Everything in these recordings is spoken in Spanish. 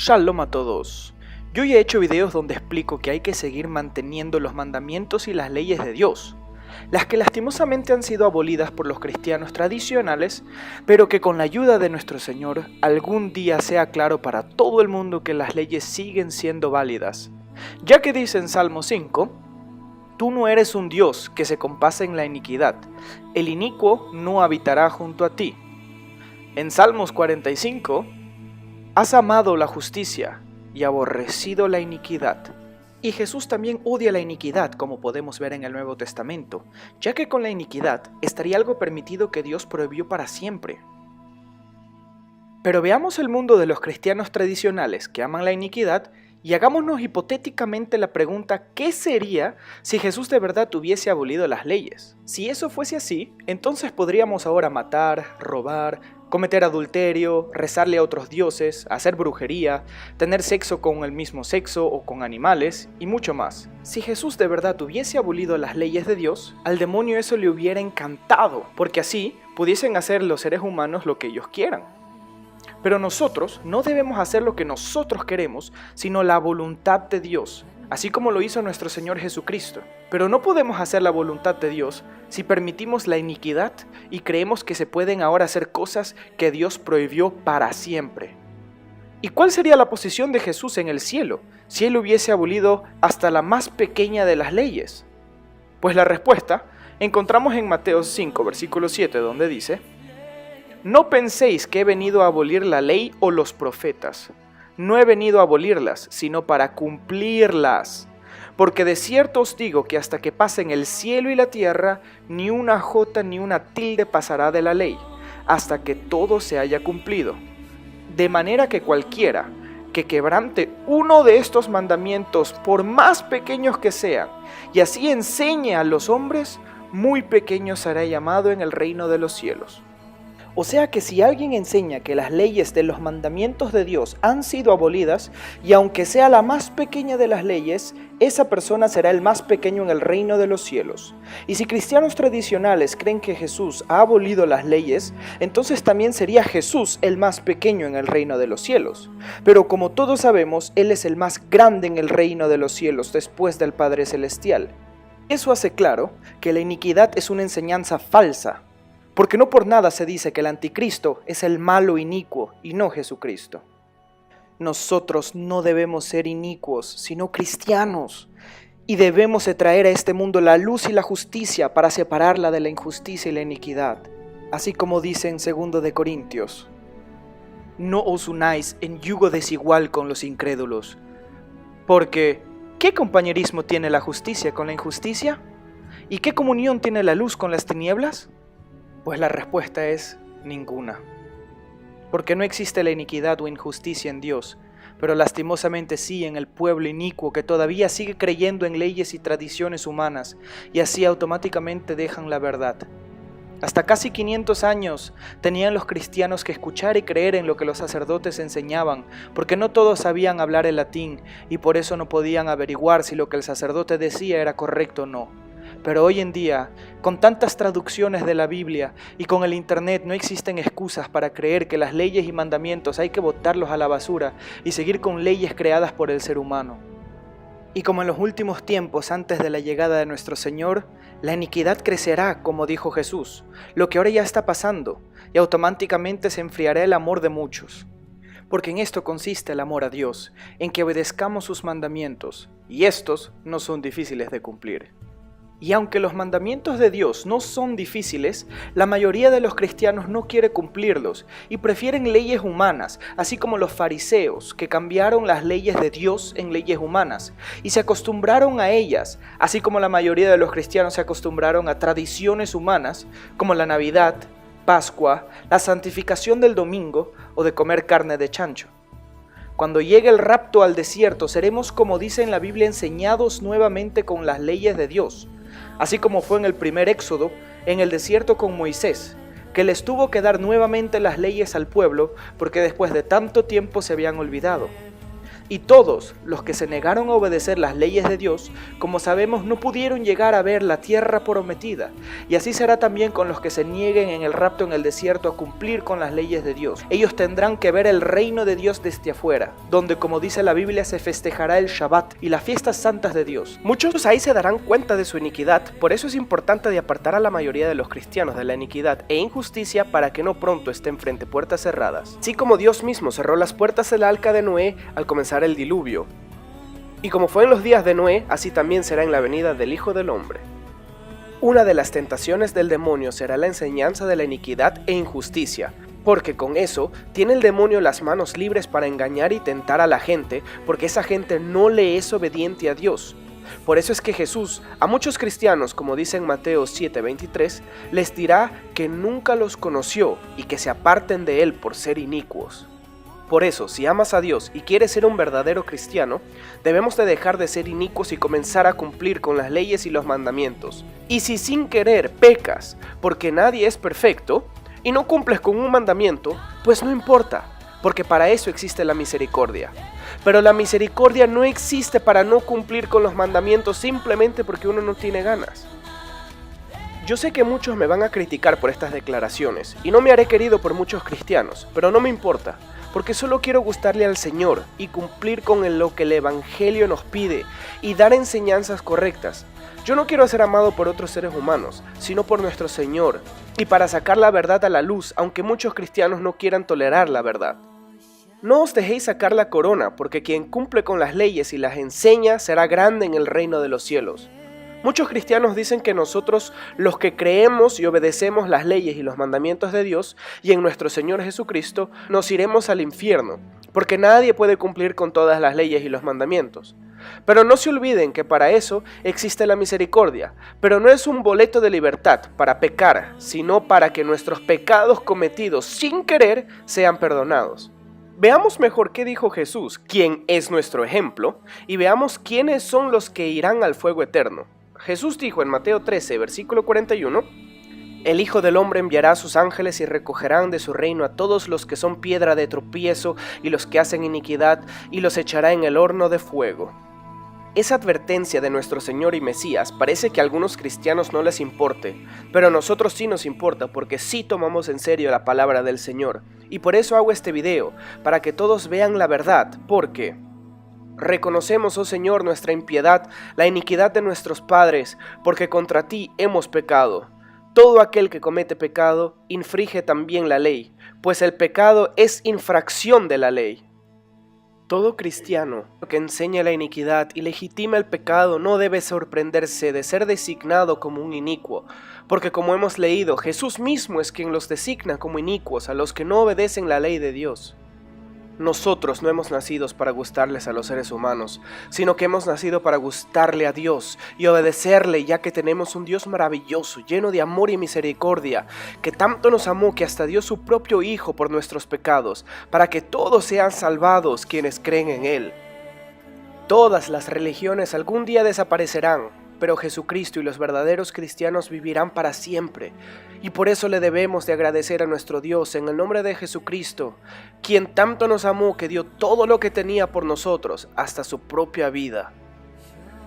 Shalom a todos. Yo ya he hecho videos donde explico que hay que seguir manteniendo los mandamientos y las leyes de Dios, las que lastimosamente han sido abolidas por los cristianos tradicionales, pero que con la ayuda de nuestro Señor algún día sea claro para todo el mundo que las leyes siguen siendo válidas, ya que dice en Salmo 5, tú no eres un Dios que se compase en la iniquidad, el inicuo no habitará junto a ti. En Salmos 45, has amado la justicia y aborrecido la iniquidad. Y Jesús también odia la iniquidad, como podemos ver en el Nuevo Testamento, ya que con la iniquidad estaría algo permitido que Dios prohibió para siempre. Pero veamos el mundo de los cristianos tradicionales que aman la iniquidad y hagámonos hipotéticamente la pregunta, ¿qué sería si Jesús de verdad hubiese abolido las leyes? Si eso fuese así, entonces podríamos ahora matar, robar, cometer adulterio, rezarle a otros dioses, hacer brujería, tener sexo con el mismo sexo o con animales y mucho más. Si Jesús de verdad hubiese abolido las leyes de Dios, al demonio eso le hubiera encantado, porque así pudiesen hacer los seres humanos lo que ellos quieran. Pero nosotros no debemos hacer lo que nosotros queremos, sino la voluntad de Dios, así como lo hizo nuestro Señor Jesucristo. Pero no podemos hacer la voluntad de Dios si permitimos la iniquidad y creemos que se pueden ahora hacer cosas que Dios prohibió para siempre. ¿Y cuál sería la posición de Jesús en el cielo si Él hubiese abolido hasta la más pequeña de las leyes? Pues la respuesta encontramos en Mateo 5, versículo 7, donde dice: no penséis que he venido a abolir la ley o los profetas. No he venido a abolirlas, sino para cumplirlas. Porque de cierto os digo que hasta que pasen el cielo y la tierra, ni una jota ni una tilde pasará de la ley, hasta que todo se haya cumplido. De manera que cualquiera que quebrante uno de estos mandamientos, por más pequeños que sean, y así enseñe a los hombres, muy pequeño será llamado en el reino de los cielos. O sea que si alguien enseña que las leyes de los mandamientos de Dios han sido abolidas, y aunque sea la más pequeña de las leyes, esa persona será el más pequeño en el reino de los cielos. Y si cristianos tradicionales creen que Jesús ha abolido las leyes, entonces también sería Jesús el más pequeño en el reino de los cielos. Pero como todos sabemos, Él es el más grande en el reino de los cielos después del Padre Celestial. Eso hace claro que la iniquidad es una enseñanza falsa, porque no por nada se dice que el anticristo es el malo inicuo y no Jesucristo. Nosotros no debemos ser inicuos, sino cristianos, y debemos de traer a este mundo la luz y la justicia para separarla de la injusticia y la iniquidad. Así como dice en 2 de Corintios, no os unáis en yugo desigual con los incrédulos, porque ¿qué compañerismo tiene la justicia con la injusticia? ¿Y qué comunión tiene la luz con las tinieblas? Pues la respuesta es ninguna. Porque no existe la iniquidad o injusticia en Dios, pero lastimosamente sí en el pueblo inicuo que todavía sigue creyendo en leyes y tradiciones humanas y así automáticamente dejan la verdad. Hasta casi 500 años tenían los cristianos que escuchar y creer en lo que los sacerdotes enseñaban, porque no todos sabían hablar el latín y por eso no podían averiguar si lo que el sacerdote decía era correcto o no. Pero hoy en día, con tantas traducciones de la Biblia y con el internet no existen excusas para creer que las leyes y mandamientos hay que botarlos a la basura y seguir con leyes creadas por el ser humano. Y como en los últimos tiempos antes de la llegada de nuestro Señor, la iniquidad crecerá, como dijo Jesús, lo que ahora ya está pasando, y automáticamente se enfriará el amor de muchos. Porque en esto consiste el amor a Dios, en que obedezcamos sus mandamientos, y estos no son difíciles de cumplir. Y aunque los mandamientos de Dios no son difíciles, la mayoría de los cristianos no quiere cumplirlos y prefieren leyes humanas, así como los fariseos, que cambiaron las leyes de Dios en leyes humanas y se acostumbraron a ellas, así como la mayoría de los cristianos se acostumbraron a tradiciones humanas, como la Navidad, Pascua, la santificación del domingo o de comer carne de chancho. Cuando llegue el rapto al desierto, seremos, como dice en la Biblia, enseñados nuevamente con las leyes de Dios, así como fue en el primer éxodo, en el desierto con Moisés, que les tuvo que dar nuevamente las leyes al pueblo porque después de tanto tiempo se habían olvidado. Y todos los que se negaron a obedecer las leyes de Dios, como sabemos, no pudieron llegar a ver la tierra prometida. Y así será también con los que se nieguen en el rapto en el desierto a cumplir con las leyes de Dios. Ellos tendrán que ver el reino de Dios desde afuera, donde, como dice la Biblia, se festejará el Shabbat y las fiestas santas de Dios. Muchos ahí se darán cuenta de su iniquidad, por eso es importante de apartar a la mayoría de los cristianos de la iniquidad e injusticia para que no pronto estén frente a puertas cerradas. Así como Dios mismo cerró las puertas del arca de Noé al comenzar el diluvio. Y como fue en los días de Noé, así también será en la venida del Hijo del Hombre. Una de las tentaciones del demonio será la enseñanza de la iniquidad e injusticia, porque con eso tiene el demonio las manos libres para engañar y tentar a la gente, porque esa gente no le es obediente a Dios. Por eso es que Jesús a muchos cristianos, como dice en Mateo 7:23, les dirá que nunca los conoció y que se aparten de él por ser inicuos. Por eso, si amas a Dios y quieres ser un verdadero cristiano, debemos de dejar de ser inicuos y comenzar a cumplir con las leyes y los mandamientos. Y si sin querer pecas, porque nadie es perfecto, y no cumples con un mandamiento, pues no importa, porque para eso existe la misericordia. Pero la misericordia no existe para no cumplir con los mandamientos simplemente porque uno no tiene ganas. Yo sé que muchos me van a criticar por estas declaraciones, y no me haré querido por muchos cristianos, pero no me importa, porque solo quiero gustarle al Señor y cumplir con lo que el Evangelio nos pide y dar enseñanzas correctas. Yo no quiero ser amado por otros seres humanos, sino por nuestro Señor, y para sacar la verdad a la luz, aunque muchos cristianos no quieran tolerar la verdad. No os dejéis sacar la corona, porque quien cumple con las leyes y las enseña será grande en el reino de los cielos. Muchos cristianos dicen que nosotros, los que creemos y obedecemos las leyes y los mandamientos de Dios y en nuestro Señor Jesucristo, nos iremos al infierno, porque nadie puede cumplir con todas las leyes y los mandamientos. Pero no se olviden que para eso existe la misericordia, pero no es un boleto de libertad para pecar, sino para que nuestros pecados cometidos sin querer sean perdonados. Veamos mejor qué dijo Jesús, quien es nuestro ejemplo, y veamos quiénes son los que irán al fuego eterno. Jesús dijo en Mateo 13, versículo 41, «El Hijo del Hombre enviará a sus ángeles y recogerán de su reino a todos los que son piedra de tropiezo y los que hacen iniquidad, y los echará en el horno de fuego». Esa advertencia de nuestro Señor y Mesías parece que a algunos cristianos no les importe, pero a nosotros sí nos importa porque sí tomamos en serio la palabra del Señor. Y por eso hago este video, para que todos vean la verdad, porque reconocemos, oh Señor, nuestra impiedad, la iniquidad de nuestros padres, porque contra ti hemos pecado. Todo aquel que comete pecado infringe también la ley, pues el pecado es infracción de la ley. Todo cristiano que enseña la iniquidad y legitima el pecado no debe sorprenderse de ser designado como un inicuo, porque como hemos leído, Jesús mismo es quien los designa como inicuos a los que no obedecen la ley de Dios. Nosotros no hemos nacido para gustarles a los seres humanos, sino que hemos nacido para gustarle a Dios y obedecerle, ya que tenemos un Dios maravilloso, lleno de amor y misericordia, que tanto nos amó que hasta dio su propio Hijo por nuestros pecados, para que todos sean salvados quienes creen en Él. Todas las religiones algún día desaparecerán, pero Jesucristo y los verdaderos cristianos vivirán para siempre, y por eso le debemos de agradecer a nuestro Dios en el nombre de Jesucristo, quien tanto nos amó que dio todo lo que tenía por nosotros, hasta su propia vida.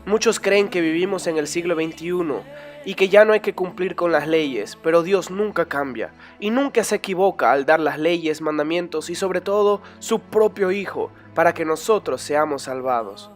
Muchos creen que vivimos en el siglo XXI y que ya no hay que cumplir con las leyes, pero Dios nunca cambia y nunca se equivoca al dar las leyes, mandamientos y sobre todo su propio Hijo para que nosotros seamos salvados.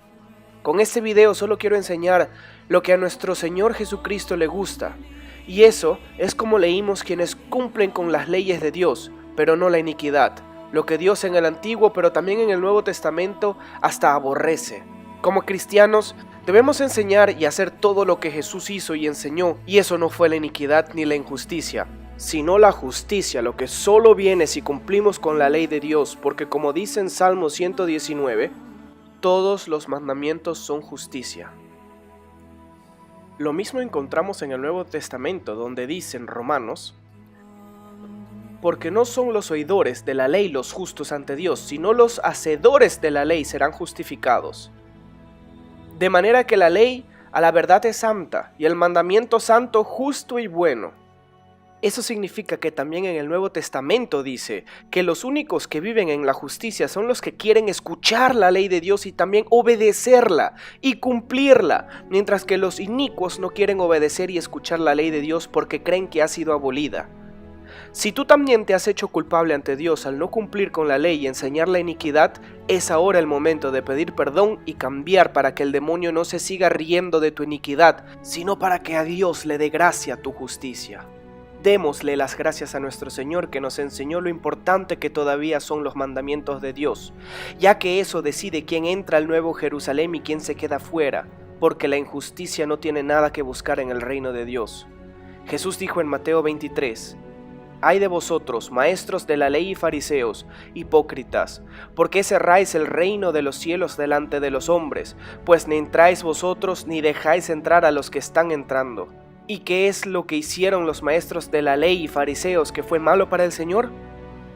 Con este video solo quiero enseñar lo que a nuestro Señor Jesucristo le gusta, y eso es como leímos quienes cumplen con las leyes de Dios, pero no la iniquidad, lo que Dios en el Antiguo pero también en el Nuevo Testamento hasta aborrece. Como cristianos debemos enseñar y hacer todo lo que Jesús hizo y enseñó, y eso no fue la iniquidad ni la injusticia, sino la justicia, lo que solo viene si cumplimos con la ley de Dios, porque como dice en Salmo 119, todos los mandamientos son justicia. Lo mismo encontramos en el Nuevo Testamento, donde dice en Romanos, porque no son los oidores de la ley los justos ante Dios, sino los hacedores de la ley serán justificados. De manera que la ley a la verdad es santa, y el mandamiento santo, justo y bueno. Eso significa que también en el Nuevo Testamento dice que los únicos que viven en la justicia son los que quieren escuchar la ley de Dios y también obedecerla y cumplirla, mientras que los inicuos no quieren obedecer y escuchar la ley de Dios porque creen que ha sido abolida. Si tú también te has hecho culpable ante Dios al no cumplir con la ley y enseñar la iniquidad, es ahora el momento de pedir perdón y cambiar para que el demonio no se siga riendo de tu iniquidad, sino para que a Dios le dé gracia tu justicia. Démosle las gracias a nuestro Señor que nos enseñó lo importante que todavía son los mandamientos de Dios, ya que eso decide quién entra al nuevo Jerusalén y quién se queda fuera, porque la injusticia no tiene nada que buscar en el reino de Dios. Jesús dijo en Mateo 23, «Ay de vosotros, maestros de la ley y fariseos, hipócritas, porque cerráis el reino de los cielos delante de los hombres, pues ni entráis vosotros ni dejáis entrar a los que están entrando». ¿Y qué es lo que hicieron los maestros de la ley y fariseos que fue malo para el Señor?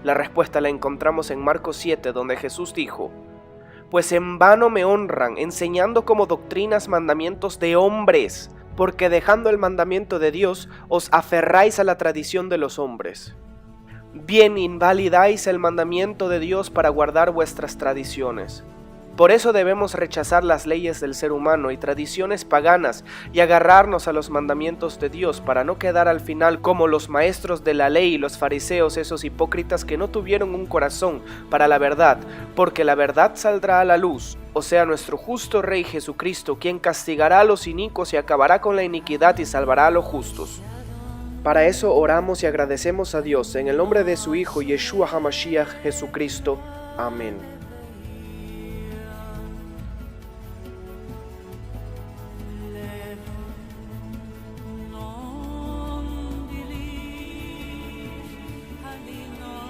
La respuesta la encontramos en Marcos 7, donde Jesús dijo, «Pues en vano me honran, enseñando como doctrinas mandamientos de hombres, porque dejando el mandamiento de Dios, os aferráis a la tradición de los hombres. Bien invalidáis el mandamiento de Dios para guardar vuestras tradiciones». Por eso debemos rechazar las leyes del ser humano y tradiciones paganas y agarrarnos a los mandamientos de Dios para no quedar al final como los maestros de la ley y los fariseos, esos hipócritas que no tuvieron un corazón para la verdad, porque la verdad saldrá a la luz, o sea nuestro justo Rey Jesucristo, quien castigará a los inicuos y acabará con la iniquidad y salvará a los justos. Para eso oramos y agradecemos a Dios en el nombre de su Hijo Yeshua HaMashiach Jesucristo. Amén. Halino